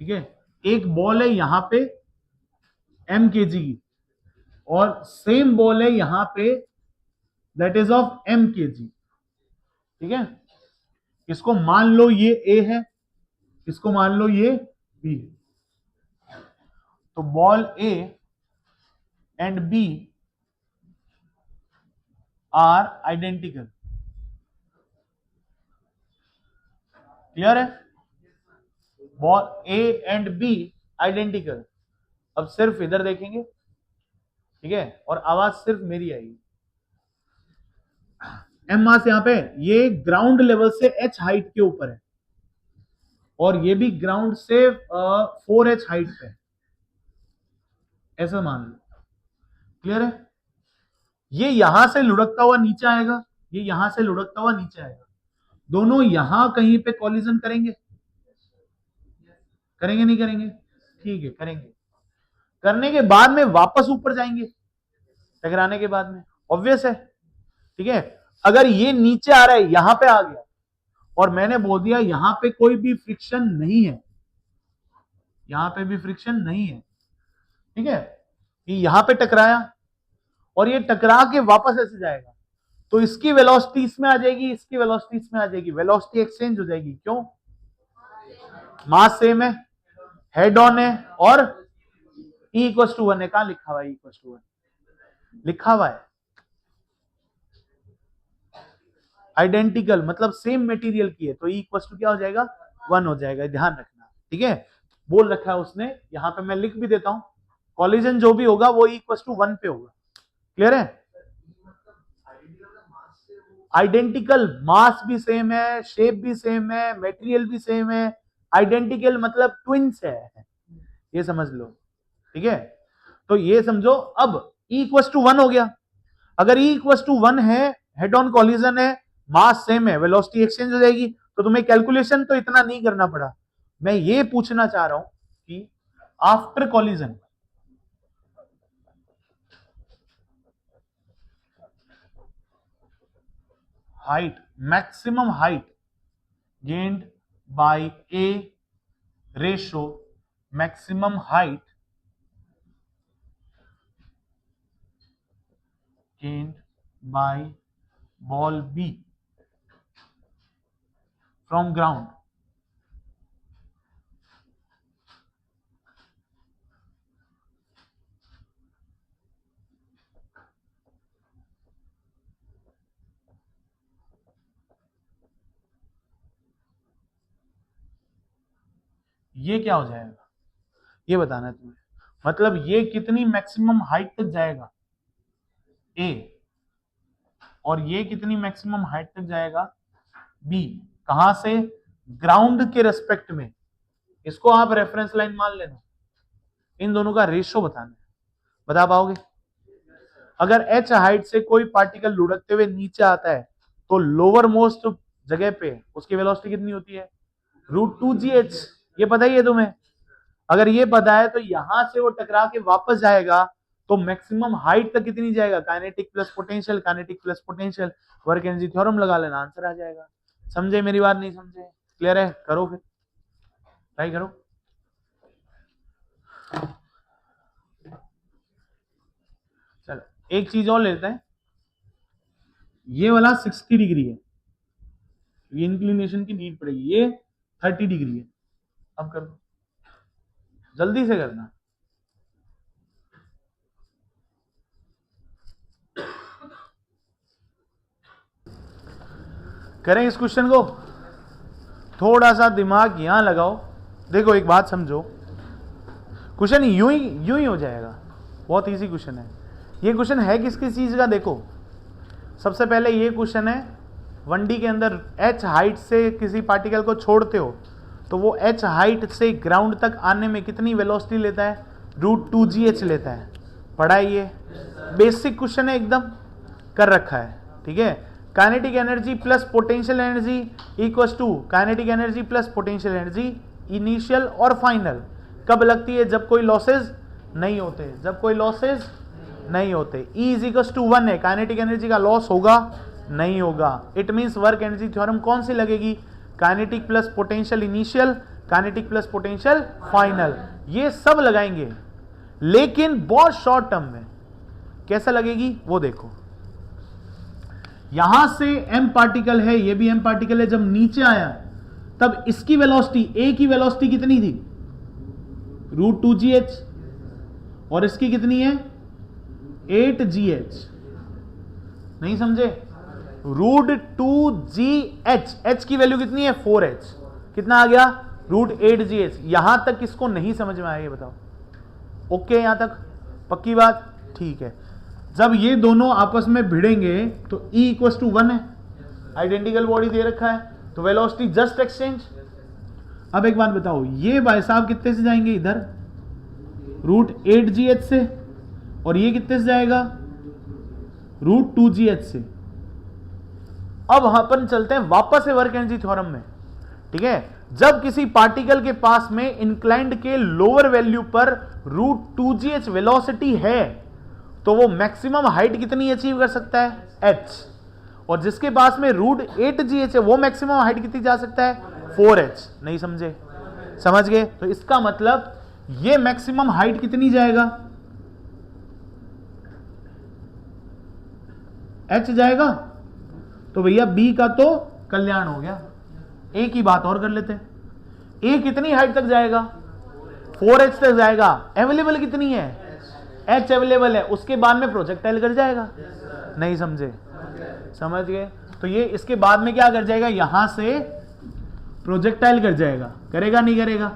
ठीक है, एक बॉल है यहां पे m kg की और सेम बॉल है यहां पे that is of m kg। ठीक है, इसको मान लो ये A है, इसको मान लो ये B है। तो ball A and B are identical. Clear है? Ball A and B identical. अब सिर्फ इधर देखेंगे, ठीक है, और आवाज सिर्फ मेरी आएगी। M मास यहां पे, ये ग्राउंड लेवल से H हाइट के ऊपर है और ये भी ग्राउंड से 4H हाइट पे है, ऐसा मान लो। क्लियर है? ये यहां से लुढ़कता हुआ नीचे आएगा, ये यहां से लुढ़कता हुआ नीचे आएगा, दोनों यहां कहीं पे कॉलिजन करेंगे, करेंगे नहीं करेंगे? ठीक है, करेंगे। करने के बाद में वापस ऊपर जाएंगे टकराने के बाद में, ऑब्वियस है। ठीक है, अगर ये नीचे आ रहा है, यहां पे आ गया और मैंने बोल दिया यहां पे कोई भी फ्रिक्शन नहीं है, यहां पे भी फ्रिक्शन नहीं है, ठीक है, ये यहां पे टकराया और ये टकरा के वापस ऐसे जाएगा, तो इसकी वेलोसिटी इसमें आ जाएगी, इसकी वेलोसिटी इसमें आ जाएगी, वेलोसिटी एक्सचेंज हो जाएगी। क्यों? मास सेम है, हेड ऑन है और E इक्वल टू 1 है। कहां लिखा हुआ है? E इक्वल टू 1 लिखा हुआ है, आइडेंटिकल मतलब सेम मटेरियल की है, तो E इक्वल टू क्या हो जाएगा? 1 हो जाएगा, ध्यान रखना। ठीक है, बोल रखा है उसने, यहां पे मैं लिख भी देता हूं, कॉलिजन जो भी होगा वो E इक्वल टू 1 पे होगा। क्लियर है? आइडेंटिकल, मास भी सेम है, शेप भी सेम है, मटेरियल भी सेम है, आइडेंटिकल मतलब ट्विंस है, ये समझ लो। ठीक है, तो ये समझो। अब E इक्वल टू 1 हो गया, अगर E इक्वल टू 1 है, हेड ऑन कॉलिजन है, मास सेम है, वेलोसिटी एक्सचेंज हो जाएगी, तो तुम्हें कैलकुलेशन तो इतना नहीं करना पड़ा। मैं ये पूछना चाह रहा हूं कि after collision height, maximum height gained by A ratio maximum height gained by ball B from ground। ये क्या हो जाएगा, ये बताना है तुम्हें। मतलब ये कितनी मैक्सिमम हाइट तक जाएगा A, और ये कितनी मैक्सिमम हाइट तक जाएगा B। कहां से? ग्राउंड के रेस्पेक्ट में, इसको आप रेफरेंस लाइन मान लेना, इन दोनों का रेशियो बताना है। बता पाओगे? अगर h हाइट से कोई पार्टिकल लुढ़कते हुए नीचे आता है तो लोअर मोस्ट जगह पे उसकी वेलोसिटी कितनी होती है? √2gh। ये पता ही है तुम्हें? अगर ये पता है तो यहां से वो टकरा के वापस जाएगा तो मैक्सिमम हाइट तक कितनी जाएगा? Kinetic plus potential, kinetic plus potential, work energy theorem लगा लेना, आंसर आ जाएगा। समझे मेरी बात? नहीं समझे? क्लियर है? करो फिर, ट्राई करो। चलो एक चीज और लेते हैं, ये वाला 60 डिग्री है, ये इंक्लिनेशन की नीड पड़ेगी, ये 30 डिग्री है। अब कर दो, जल्दी से करना। करें इस क्वेश्चन को, थोड़ा सा दिमाग यहां लगाओ। देखो एक बात समझो, क्वेश्चन यूं ही हो जाएगा, बहुत इजी क्वेश्चन है। ये क्वेश्चन है किस किस चीज का? देखो सबसे पहले ये क्वेश्चन है 1D के अंदर h हाइट से किसी पार्टिकल को छोड़ते हो तो वो h हाइट से ग्राउंड तक आने में कितनी वेलोसिटी लेता है? √2gh लेता है। पढ़ा है ये? बेसिक क्वेश्चन है, एकदम कर रखा है, ठीक है। Kinetic energy plus potential energy equals to kinetic energy plus potential energy initial और फाइनल। कब लगती है? जब कोई लॉसेज नहीं होते, जब कोई लॉसेज नहीं होते। E इज इक्वल्स टू 1 है, काइनेटिक एनर्जी का लॉस होगा नहीं होगा। It means work energy theorem कौन सी लगेगी? Kinetic plus potential initial, kinetic plus potential final, ये सब लगाएंगे, लेकिन बहुत शॉर्ट टर्म में। कैसा लगेगी वो देखो, यहां से m पार्टिकल है, ये भी m पार्टिकल है, जब नीचे आया तब इसकी वेलोसिटी, a की वेलोसिटी कितनी थी? √2gh, और इसकी कितनी है? 8gh। नहीं समझे? √2gh, h की वैल्यू कितनी है? 4h। कितना आ गया? √8gh। यहां तक किसको नहीं समझ में आया ये बताओ? ओके यहां तक पक्की बात? ठीक है। जब ये दोनों आपस में भिड़ेंगे तो E इक्वल्स टू 1 है, आइडेंटिकल बॉडी दे रखा है, तो वेलोसिटी जस्ट एक्सचेंज। अब एक बात बताओ, ये भाई साहब कितने से जाएंगे? इधर √8gh से, और ये कितने से जाएगा? √2gh से। अब अपन चलते हैं वापस से वर्क एनर्जी थ्योरम में, ठीक है। जब किसी पार्टिकल के पास में इंक्लाइंड के लोअर वैल्यू पर √2gh वेलोसिटी है तो वो मैक्सिमम हाइट कितनी अचीव कर सकता है? h। और जिसके पास में √8gh है वो मैक्सिमम हाइट कितनी जा सकता है? 4h। नहीं समझे? समझ गए? तो इसका मतलब ये मैक्सिमम हाइट कितनी जाएगा? h जाएगा। तो भैया b का तो कल्याण हो गया। a की बात और कर लेते हैं, a कितनी हाइट तक जाएगा? 4h तक जाएगा। अवेलेबल कितनी है? h अवेलेबल है, उसके बाद में प्रोजेक्टाइल कर जाएगा। नहीं समझे? समझ गए? तो ये इसके बाद में क्या कर जाएगा? यहां से प्रोजेक्टाइल कर जाएगा। करेगा नहीं करेगा?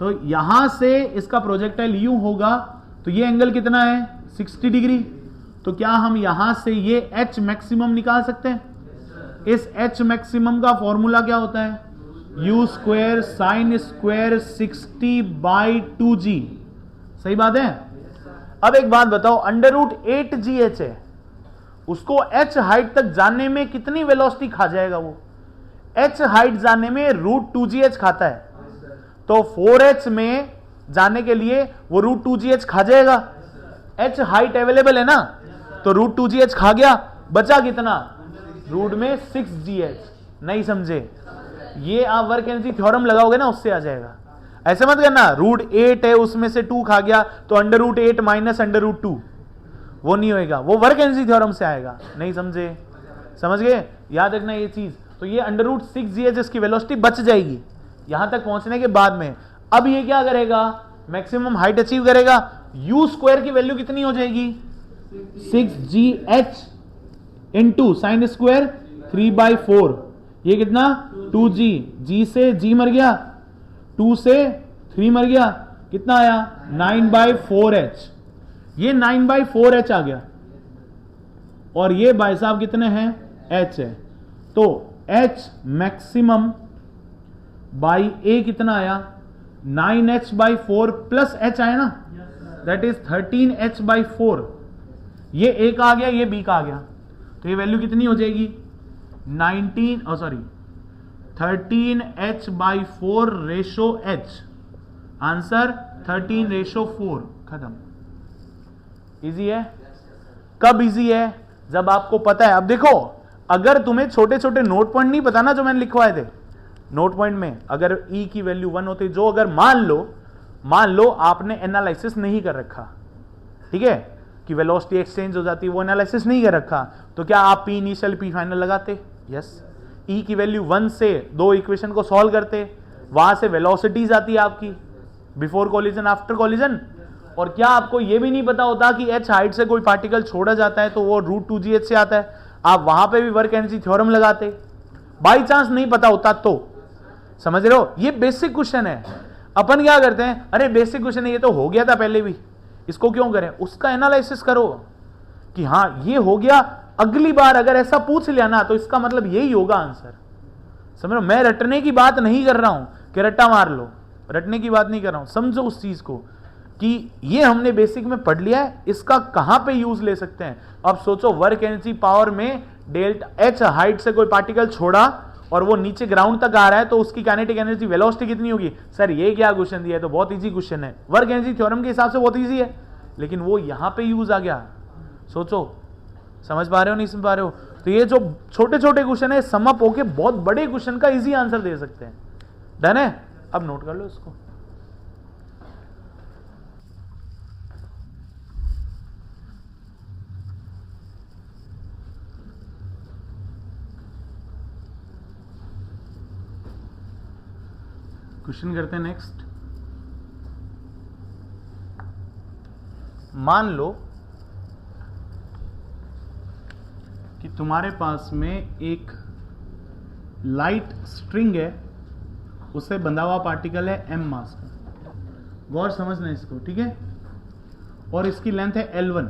तो यहां से इसका प्रोजेक्टाइल यूं होगा, तो ये एंगल कितना है? 60 डिग्री। तो क्या हम यहां से ये h मैक्सिमम निकाल सकते हैं? इस h मैक्सिमम का फॉर्मूला क्या होता है? u square sine square 60/2g। सही बात है? अब एक बात बताओ, √8gh है, उसको h हाइट तक जाने में कितनी वेलोसिटी खा जाएगा? वो h हाइट जाने में √2gh खाता है, तो 4h में जाने के लिए वो √2gh खा जाएगा। h हाइट अवेलेबल है ना, तो √2gh खा गया, बचा कितना? रूट में 6gh। नहीं समझे? ये आप वर्क एनर्जी थ्योरम लगाओगे ना, उससे आ जाएगा। ऐसे मत करना √8 है उसमें से 2 खा गया तो √8 माइनस √2, वो नहीं होएगा, वो वर्क एनर्जी थ्योरम से आएगा। नहीं समझे? समझ गए? याद रखना ये चीज। तो ये √6gh इसकी वेलोसिटी बच जाएगी यहां तक पहुंचने के बाद में। अब ये क्या करेगा? मैक्सिमम हाइट अचीव करेगा। u स्क्वायर की वैल्यू कितनी हो जाएगी? 6gh इंटू साइन स्क्वायर 3/4, ये कितना? 2g। g से g मर गया, 2 से 3 मर गया, कितना आया? 9/4h। ये 9/4h आ गया, और ये भाई साहब कितने हैं? h है। तो h मैक्सिमम बाई ए कितना आया 9h/4 प्लस एच आया ना, दैट इज 13h/4। ये ए का आ गया, ये बी का आ गया, तो ये वैल्यू कितनी हो जाएगी 13h/4 रेशो एच। आंसर 13:4। खत्म। इजी है? कब इजी है? जब आपको पता है। अब देखो, अगर तुम्हें छोटे छोटे नोट पॉइंट नहीं पता ना जो मैंने लिखवाए थे नोट पॉइंट में, अगर ई की वैल्यू 1 होती, जो अगर मान लो आपने एनालिसिस नहीं कर रखा, ठीक है, कि वेलोसिटी एक्सचेंज हो जाती है, वो एनालिसिस नहीं कर रखा, तो क्या आप पी इनिशियल पी फाइनल लगाते? यस। ई की वैल्यू 1 से दो इक्वेशन को सॉल्व करते, वहां से वेलोसिटीज आती है आपकी बिफोर कॉलिजन आफ्टर कॉलिजन। और क्या आपको यह भी नहीं पता होता कि h हाइट से कोई पार्टिकल छोड़ा जाता है तो वो √2gh से आता है, आप वहां पे भी वर्क एनर्जी थ्योरम लगाते, बाई चांस नहीं पता होता तो। समझ रहे हो? ये बेसिक क्वेश्चन है। अपन क्या करते हैं, अरे बेसिक क्वेश्चन है, ये तो हो गया था पहले भी, इसको क्यों करें? उसका एनालिसिस करो कि हां ये हो गया, अगली बार अगर ऐसा पूछ लिया ना तो इसका मतलब यही होगा आंसर। समझ रहे हो? मैं रटने की बात नहीं कर रहा हूं कि रट्टा मार लो, रटने की बात नहीं कर रहा हूं। समझो उस चीज को कि ये हमने बेसिक में पढ़ लिया है, इसका कहां पे यूज ले सकते हैं। अब सोचो, वर्क एनर्जी पावर में डेल्टा एच हाइट से कोई पार्टिकल छोड़ा और वो नीचे ग्राउंड तक आ रहा है, तो उसकी काइनेटिक एनर्जी वेलोसिटी कितनी होगी? सर ये क्या क्वेश्चन दिया है? तो बहुत इजी क्वेश्चन है, वर्क एनर्जी थ्योरम के हिसाब से बहुत इजी है, लेकिन वो यहां पे यूज आ गया। सोचो, समझ पा रहे हो नहीं समझ पा रहे हो? तो ये जो छोटे छोटे क्वेश्चन है, सम अप होके बहुत बड़े क्वेश्चन का इजी आंसर दे सकते हैं। डन है? अब नोट कर लो इसको। क्वेश्चन करते हैं नेक्स्ट। मान लो कि तुम्हारे पास में एक लाइट स्ट्रिंग है, उससे बंधा हुआ पार्टिकल है m मास का। गौर समझना इसको, ठीक है? और इसकी लेंथ है L1।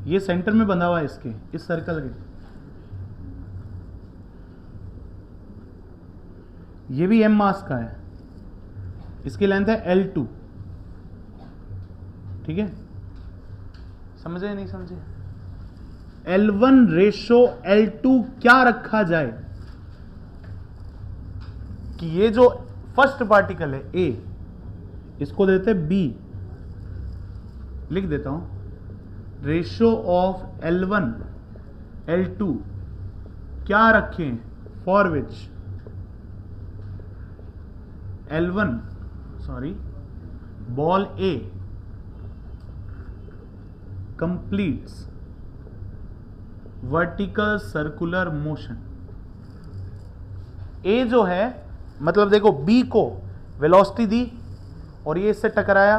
ये सेंटर में बंधा हुआ है इसके, इस सर्कल के। ये भी m मास का है, इसकी लेंथ है L2, ठीक है? समझे नहीं समझे? L1/L2 क्या रखा जाए कि ये जो फर्स्ट पार्टिकल है A, इसको देते B, लिख देता हूं, रेशो ऑफ L1/L2 क्या रखें? For which ball A completes vertical circular motion. A जो है, मतलब देखो B को वेलोसिटी दी और ये इससे टकराया,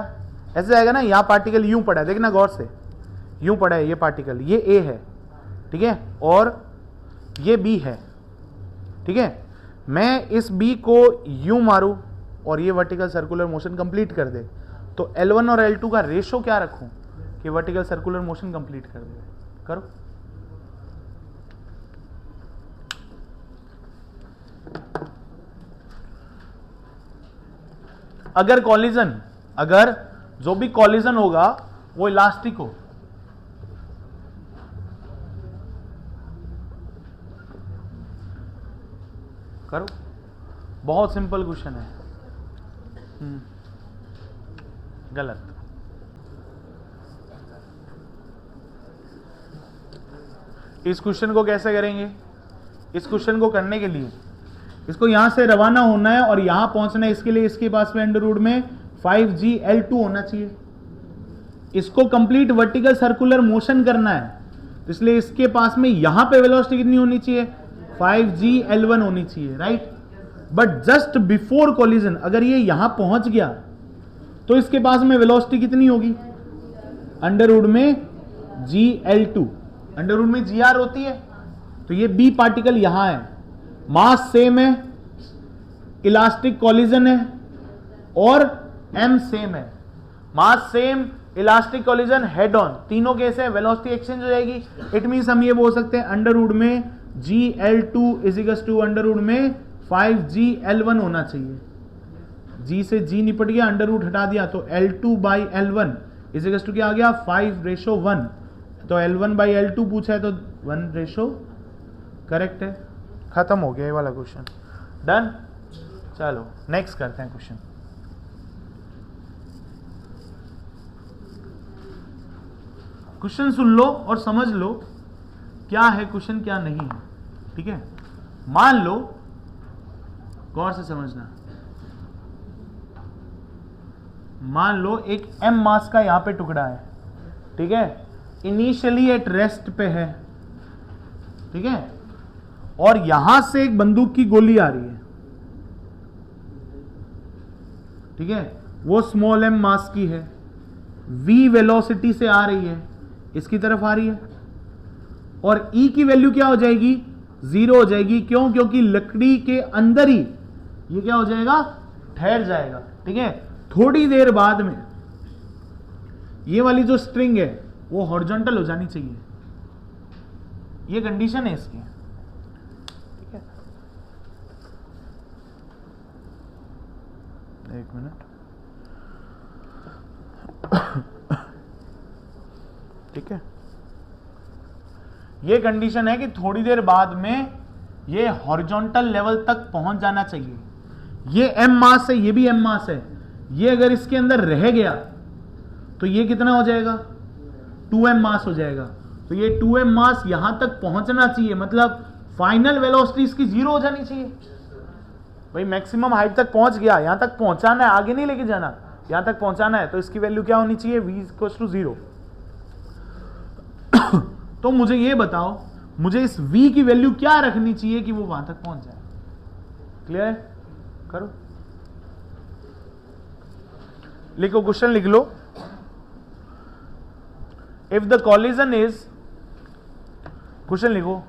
ऐसे जाएगा ना। यहां पार्टिकल यूं पड़ा है, देखना गौर से, यूं पड़ा है ये पार्टिकल, ये A है, ठीक है, और ये B है, ठीक है। मैं इस B को यूं मारूं और ये वर्टिकल सर्कुलर मोशन कंप्लीट कर दे, तो L1 और L2 का रेशो क्या रखूं कि वर्टिकल सर्कुलर मोशन कंप्लीट कर दे? करो। अगर जो भी कॉलिजन होगा वो इलास्टिक हो, करो। बहुत सिंपल क्वेश्चन है। गलत। इस क्वेश्चन को कैसे करेंगे? इस क्वेश्चन को करने के लिए इसको यहां से रवाना होना है और यहां पहुंचना है, इसके लिए इसके पास में अंडर रूट में 5gL2 होना चाहिए। इसको कंप्लीट वर्टिकल सर्कुलर मोशन करना है, तो इसलिए इसके पास में यहां पे वेलोसिटी कितनी होनी चाहिए? 5gL1 होनी चाहिए, right. But just before collision अगर ये यहां पहुंच गया तो इसके पास में वेलोसिटी कितनी होगी? अंडर रूट में gL2, अंडर रूट में gr होती है। तो ये B पार्टिकल यहां है, मास सेम है, इलास्टिक कोलिजन है और m सेम है, mass same, elastic collision, head on, तीनों केस है, वेलोसिटी एक्सचेंज हो जाएगी। इट मींस हम ये बोल सकते हैं अंडर रूट में GL2 is equal to under root में 5GL1 होना चाहिए। G से G निपट गया, अंडर रूट हटा दिया तो L2/L1 इज इक्वल टू क्या आ गया 5:1। तो L1/L2 पूछा है तो 1:, करेक्ट है। खत्म हो गया ये वाला क्वेश्चन, डन। चलो नेक्स्ट करते हैं क्वेश्चन। क्वेश्चन सुन लो और समझ लो क्या है क्वेश्चन क्या नहीं है, ठीक है। मान लो, गौर से समझना, मान लो एक m मास का यहां पे टुकड़ा है, ठीक है, इनिशियली एट रेस्ट पे है, ठीक है, और यहां से एक बंदूक की गोली आ रही है, ठीक है, वो स्मॉल m मास की है, v वेलोसिटी से आ रही है, इसकी तरफ आ रही है, और E की वैल्यू क्या हो जाएगी 0 हो जाएगी। क्यों? क्योंकि लकड़ी के अंदर ही ये क्या हो जाएगा, ठहर जाएगा, ठीक है। थोड़ी देर बाद में ये वाली जो स्ट्रिंग है वो हॉरिजॉन्टल हो जानी चाहिए, ये कंडीशन है इसकी, ठीक है। एक मिनट, ठीक है, ये कंडीशन है कि थोड़ी देर बाद में ये हॉरिजॉन्टल लेवल तक पहुंच जाना चाहिए। ये m मास है, ये भी m मास है, ये अगर इसके अंदर रह गया तो ये कितना हो जाएगा 2m मास हो जाएगा। तो ये 2m मास यहां तक पहुंचना चाहिए, मतलब फाइनल वेलोसिटी इसकी 0 हो जानी चाहिए। भाई मैक्सिमम हाइट तक पहुंच गया, यहां तक पहुंचाना है, आगे नहीं लेके जाना, यहां तक पहुंचाना है, तो इसकी वैल्यू क्या होनी चाहिए v = 0। तो मुझे ये बताओ, मुझे इस v की वैल्यू क्या रखनी चाहिए कि वो वहां तक पहुंच जाए। क्लियर है? करो, लिखो, क्वेश्चन लिख लो। If the collision is, question लिखो,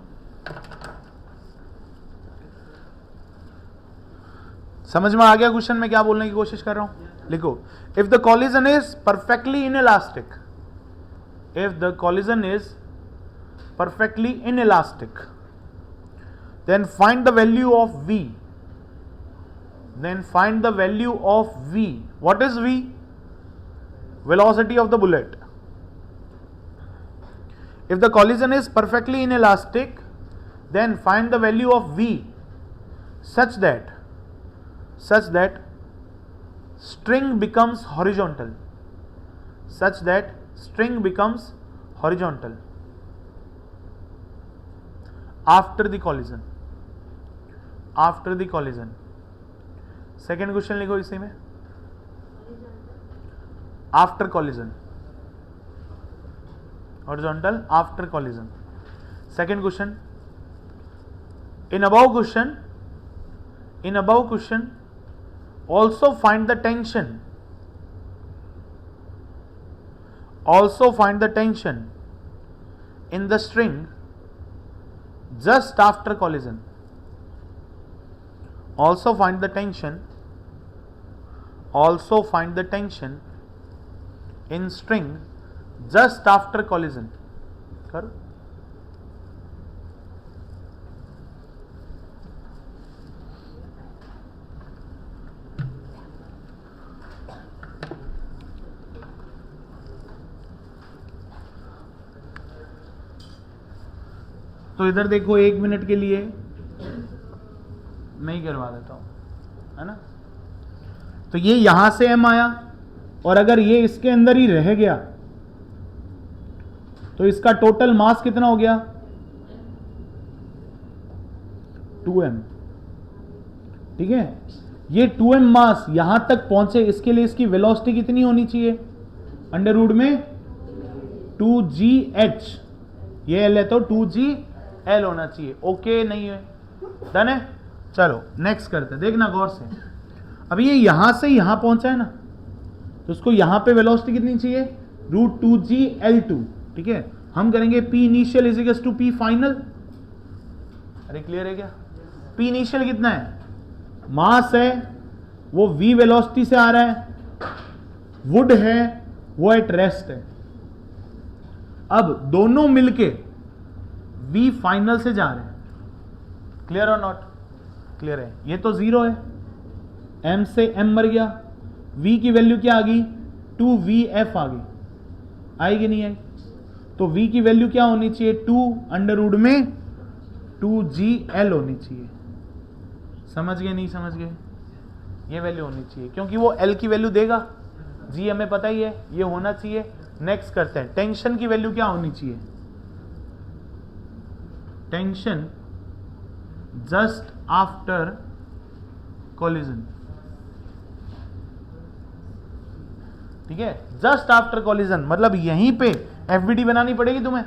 समझ में आ गया क्वेश्चन में क्या बोलने की कोशिश कर रहा हूं? लिखो, if the collision is perfectly inelastic, if the collision is perfectly inelastic, then find the value of v, then find the value of v. What is v? Velocity of the bullet. If the collision is perfectly inelastic, then find the value of v such that string becomes horizontal, such that string becomes horizontal after the collision, after the collision। Second question लिखो इसी में, after collision, horizontal after collision. Second question, in above question also find the tension, also find the tension in the string just after collision, also find the tension in string just after collision। करो, तो इधर देखो, 1 मिनट के लिए मैं ही करवा देता हूं, है ना। तो ये यहां से m आया, और अगर ये इसके अंदर ही रह गया तो इसका टोटल मास कितना हो गया 2m, ठीक है। ये 2m मास यहां तक पहुंचे, इसके लिए इसकी वेलोसिटी कितनी होनी चाहिए, अंडर रूट में 2gh, ये l है तो 2gl होना चाहिए। ओके नहीं है, डन है। चलो नेक्स्ट करते हैं, देखना गौर से। अब ये यहां से यहां पहुंचा है ना, तो उसको यहां पे वेलोसिटी कितनी चाहिए √2gl2, ठीक है। हम करेंगे P initial is equal to P final. अरे क्लियर है क्या? P इनिशियल कितना है, मास है, वो v वेलोसिटी से आ रहा है, वुड है वो एट रेस्ट है। अब दोनों मिलके V फाइनल से जा रहे हैं, क्लियर और नॉट क्लियर है? ये तो 0 है, M से M मर गया, V की वैल्यू क्या आ गई? 2VF आ गई, आएगी नहीं आई? तो V की वैल्यू क्या होनी चाहिए? 2 में 2GL होनी चाहिए। समझ गए नहीं समझ गए? ये वैल्यू होनी चाहिए, क्योंकि वो L की वैल्यू देगा, G हमें पता ही है, ये होना चाहिए। नेक्स्ट करते हैं, टेंशन की वैल्यू क्या होनी चाहिए? टेंशन जस्ट आफ्टर कोलिजन, ठीक है? जस्ट आफ्टर कोलिजन मतलब यहीं पे एफबीडी बनानी पड़ेगी तुम्हें,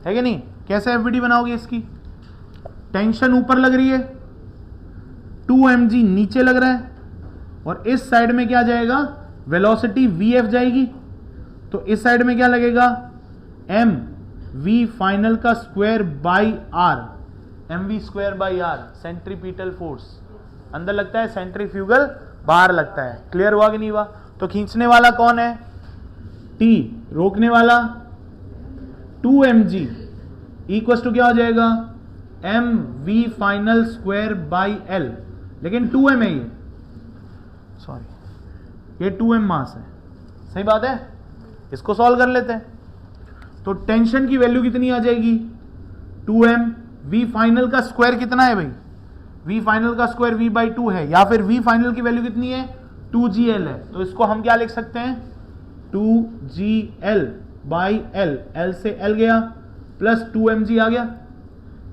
है कि नहीं? कैसे एफबीडी बनाओगे इसकी? टेंशन ऊपर लग रही है, 2 mg नीचे लग रहा है, और इस साइड में क्या जाएगा? वेलोसिटी vf जाएगी। तो इस साइड में क्या लगेगा? m v फाइनल का square by r, mv square by r, centripetal force अंदर लगता है, सेंट्रीफ्यूगल बाहर लगता है। क्लियर हुआ कि नहीं हुआ? तो खींचने वाला कौन है? T, रोकने वाला 2 mg इक्वल टू क्या हो जाएगा? m v final square by l, लेकिन 2m है ये, सॉरी ये 2m मास है, सही बात है? इसको सॉल्व कर लेते हैं। तो टेंशन की वैल्यू कितनी आ जाएगी? 2m, v फाइनल का स्क्वायर कितना है भाई? v फाइनल का स्क्वायर v बाई 2 है, या फिर v फाइनल की वैल्यू कितनी है? 2gl है। तो इसको हम क्या लिख सकते हैं? 2gl बाई l, l से l गया, प्लस 2mg आ गया,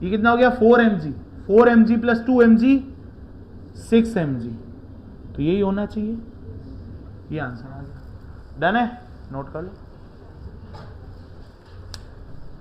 ये कितना हो गया? 4mg, 4mg plus 2mg 6mg। तो यही होना चाहिए, ये आंसर आ गया। डन है? नोट कर लो।